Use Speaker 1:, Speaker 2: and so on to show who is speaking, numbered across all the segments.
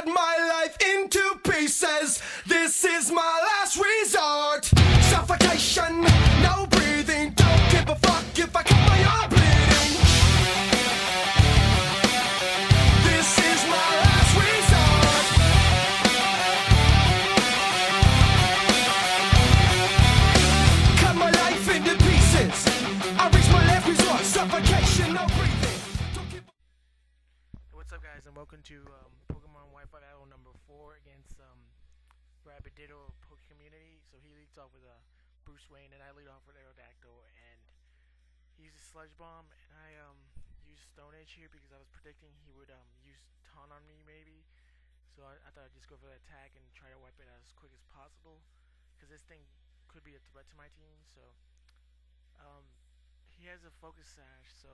Speaker 1: cut my life into pieces. This is my last resort. Suffocation, no breathing. Don't give a fuck if I cut my arm bleeding. This is my last resort. Cut my life into pieces. I reach my last resort. Suffocation, no breathing.
Speaker 2: What's up, guys, and welcome to Pokemon Wi-Fi battle number 4 against Rabid Ditto Pokecommunity. So he leads off with Bruce Wayne, and I lead off with Aerodactyl, and he uses Sludge Bomb, and I used Stone Edge here because I was predicting he would use Taunt on me maybe. So I thought I'd just go for the attack and try to wipe it out as quick as possible, because this thing could be a threat to my team. So he has a Focus Sash, so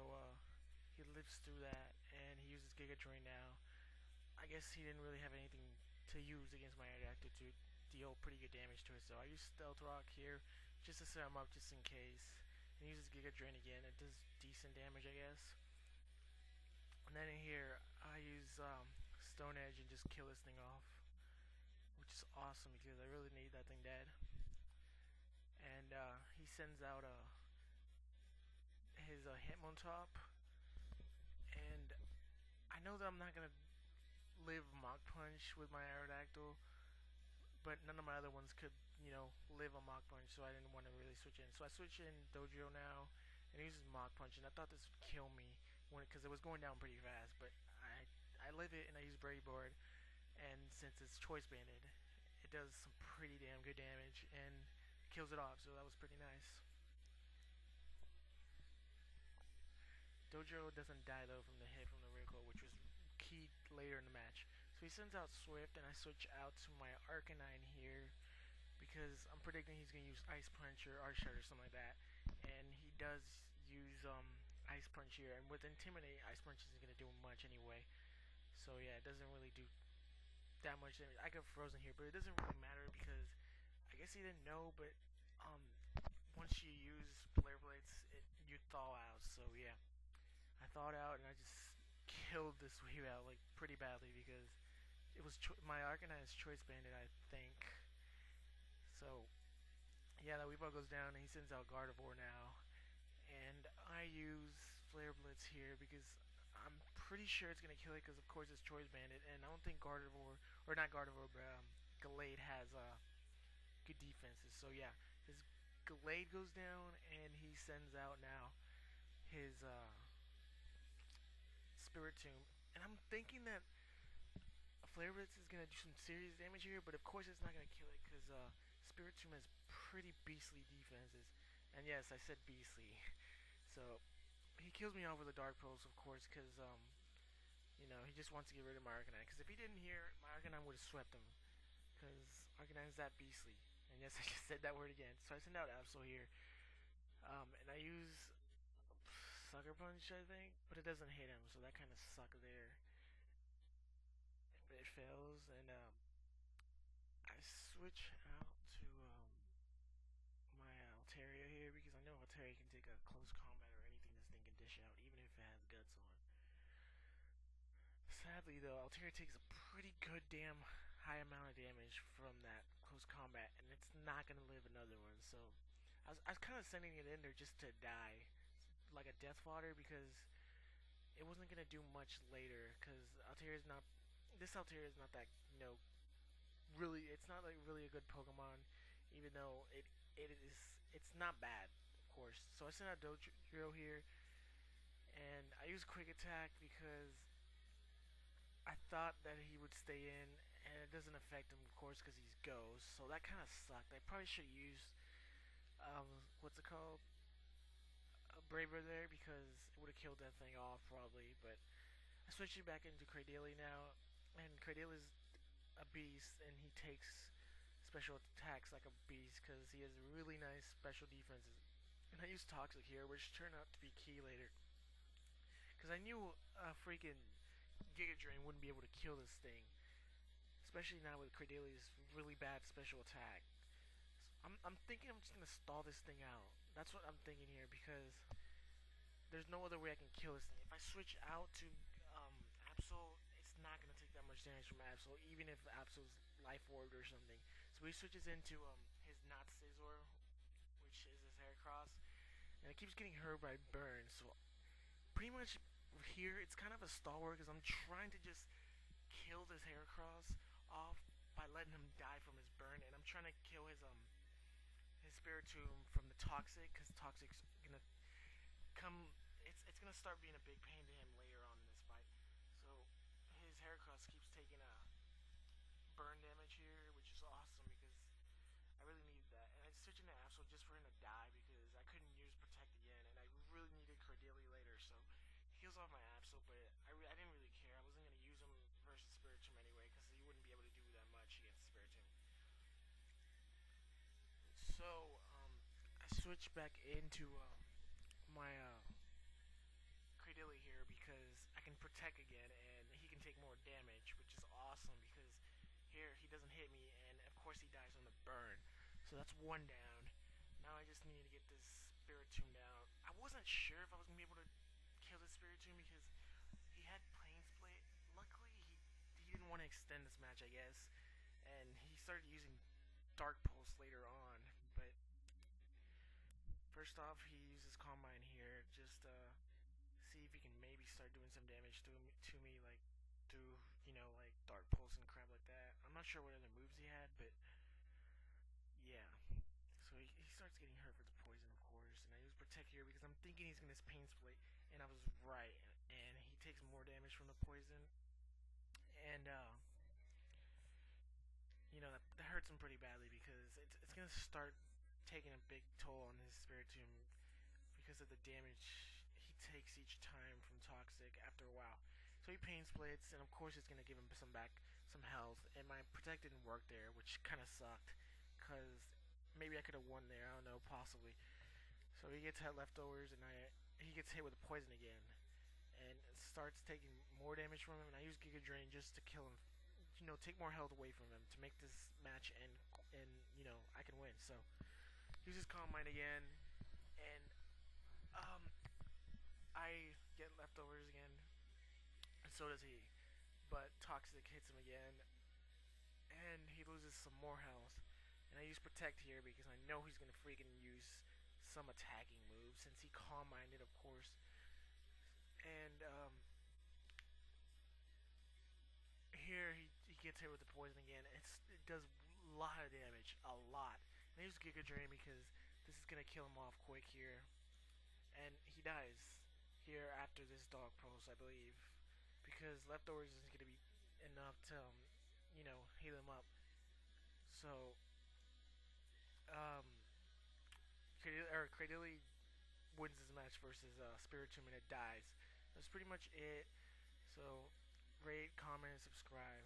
Speaker 2: he lives through that, and he uses Giga Drain now. I guess he didn't really have anything to use against my Aerodactyl to deal pretty good damage to it, so I use Stealth Rock here just to set him up just in case. And he uses Giga Drain again. It does decent damage, I guess. And then in here, I use Stone Edge and just kill this thing off, which is awesome because I really need that thing dead. And he sends out his Hitmontop. And I know that I'm not gonna live Mach Punch with my Aerodactyl, but none of my other ones could, live a Mach Punch, so I didn't want to really switch in. So I switch in Dojo now, and he uses Mach Punch, and I thought this would kill me because it was going down pretty fast, but I live it and I use Brave Board, and since it's Choice Banded, it does some pretty damn good damage and kills it off, so that was pretty nice. Dojo doesn't die though from the hit from the recoil, which was key later in the match. So he sends out Swift, and I switch out to my Arcanine here because I'm predicting he's going to use Ice Punch or Arc Shard or something like that. And he does use Ice Punch here, and with Intimidate, Ice Punch isn't going to do much anyway. So yeah, it doesn't really do that much damage. I got Frozen here, but it doesn't really matter because I guess he didn't know, but once you use Flare Blades, you thaw out. So yeah. I thawed out, and I just killed this Weave out like pretty badly because it was my Arcanine is Choice Banded, I think. So yeah, that Weave out goes down, and he sends out Gardevoir now, and I use Flare Blitz here because I'm pretty sure it's gonna kill it because of course it's Choice Banded, and I don't think Gardevoir, or not Gardevoir, but Gallade has good defenses. So yeah, his Gallade goes down, and he sends out now his Spirit Tomb, and I'm thinking that a Flare Blitz is gonna do some serious damage here, but of course it's not gonna kill it because Spirit Tomb has pretty beastly defenses, and yes, I said beastly. So he kills me off with a Dark Pulse, of course, because he just wants to get rid of my Arcanine. Because if he didn't hear, my Arcanine would have swept him, because Arcanine is that beastly. And yes, I just said that word again. So I send out Absol here, and I use Sucker Punch, I think, but it doesn't hit him, so that kind of sucked there. But it fails, and I switch out to my Altaria here because I know Altaria can take a close combat or anything this thing can dish out, even if it has guts on. Sadly though, Altaria takes a pretty good damn high amount of damage from that close combat, and it's not gonna live another one. So I was kind of sending it in there just to die, like a death fodder, because it wasn't gonna do much later. Because this Altaria is not that really. It's not like really a good Pokemon, even though it's not bad, of course. So I sent out Dojo here, and I use Quick Attack because I thought that he would stay in, and it doesn't affect him, of course, because he's Ghost. So that kind of sucked. I probably should use what's it called? Braver there, because it would have killed that thing off probably. But I switched it back into Cradily now, and Cradily is a beast, and he takes special attacks like a beast because he has really nice special defenses. And I use Toxic here, which turned out to be key later, because I knew freaking Giga Drain wouldn't be able to kill this thing, especially now with Cradili's really bad special attack. So I'm thinking I'm just gonna stall this thing out. That's what I'm thinking here, because there's no other way I can kill this thing. If I switch out to Absol, it's not gonna take that much much damage from Absol, even if Absol's life orb or something. So he switches into his not Scizor, which is his Heracross, and it keeps getting hurt by burn. So pretty much here it's kind of a stalwart because I'm trying to just kill this Heracross off by letting him die from his burn, and I'm trying to kill his Spiritomb from the Toxic, because Toxic's gonna come. It's gonna start being a big pain to him later on in this fight. So his Heracross keeps taking a burn damage here, which is awesome because I really needed that. And I switched into Absol just for him to die because I couldn't use Protect again, and I really needed Credilli later. So heals off my Absol, but I didn't really care. I wasn't gonna use him versus Spiritomb anyway because he wouldn't be able to do that much against Spiritomb. So I switched back into my Credilli here because I can Protect again and he can take more damage, which is awesome because here he doesn't hit me, and of course he dies on the burn. So that's one down. Now I just need to get this Spiritomb down. I wasn't sure if I was gonna be able to kill this Spiritomb because he had Plane Split. Luckily he didn't want to extend this match, I guess, and he started using Dark Pulse later on. But first off, he uses Combine here just see if he can maybe start doing some damage to me, like through, like Dark Pulse and crap like that. I'm not sure what other moves he had, but yeah. So he starts getting hurt for the poison, of course, and I use Protect here because I'm thinking he's gonna Pain Split, and I was right. And he takes more damage from the poison, and that hurts him pretty badly because it's gonna start taking a big toll on his Spiritomb because of the damage he takes each time from Toxic after a while. So he Pain Splits, and of course it's gonna give him some health. And my Protect didn't work there, which kind of sucked, cause maybe I could have won there. I don't know, possibly. So he gets hit leftovers, and he gets hit with a poison again, and starts taking more damage from him. And I use Giga Drain just to kill him, take more health away from him to make this match end, and I can win. So uses Calm Mind again, and I get leftovers again, and so does he. But Toxic hits him again, and he loses some more health. And I use Protect here because I know he's gonna freaking use some attacking move since he Calm Minded, of course. And here he gets hit with the poison again. It does a lot of damage, a lot. And I use Giga Drain because this is gonna kill him off quick here, and he dies here after this Dog Pulse, I believe, because leftovers isn't gonna be enough to heal him up. So Cradilly wins this match versus Spiritomb, and it dies. That's pretty much it. So rate, comment, and subscribe.